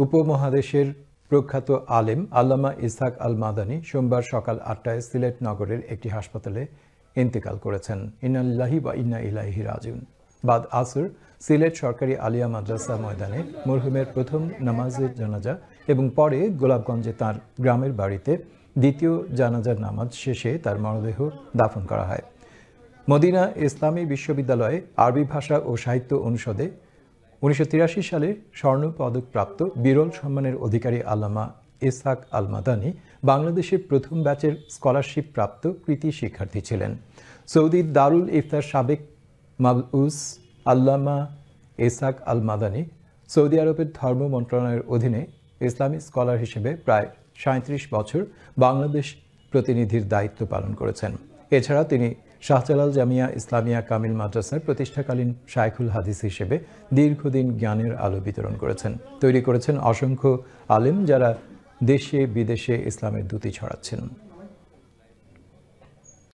উপমহাদেশের প্রখ্যাত আলেম আল্লামা ইসহাক আল মাদানী সোমবার সকাল ৮টায় সিলেট নগরের একটি হাসপাতালে ইন্তেকাল করেছেন। ইন্না লিল্লাহি ওয়া ইন্না ইলাইহি রাজিউন। বাদ আসর সিলেট সরকারি আলিয়া মাদ্রাসা ময়দানে মরহুমের প্রথম নামাজের জানাজা এবং পরে গোলাপগঞ্জে তার গ্রামের বাড়িতে দ্বিতীয় জানাজার নামাজ শেষে তার মরদেহ দাফন করা হয়। মদিনা ইসলামী বিশ্ববিদ্যালয়ে আরবি ভাষা ও সাহিত্য অনুষদে ১৯৮৩ সালে স্বর্ণপদকপ্রাপ্ত বিরল সম্মানের অধিকারী আল্লামা ইসহাক আল মাদানী বাংলাদেশের প্রথম ব্যাচের স্কলারশিপ প্রাপ্ত কৃতি শিক্ষার্থী ছিলেন। সৌদি দারুল ইফতার সাবেক মাবউস আল্লামা ইসহাক আল মাদানী সৌদি আরবের ধর্ম মন্ত্রণালয়ের অধীনে ইসলামী স্কলার হিসেবে প্রায় ৩৭ বছর বাংলাদেশ প্রতিনিধির দায়িত্ব পালন করেছেন। এছাড়া তিনি শাহজালাল জামিয়া ইসলামিয়া কামিল মাদ্রাসার প্রতিষ্ঠাকালীন শায়খুল হাদিস হিসেবে দীর্ঘদিন জ্ঞানের আলো বিতরণ করেছেন। তৈরি করেছেন অসংখ্য আলেম যারা দেশে বিদেশে ইসলামের দ্যুতি ছড়াচ্ছেন।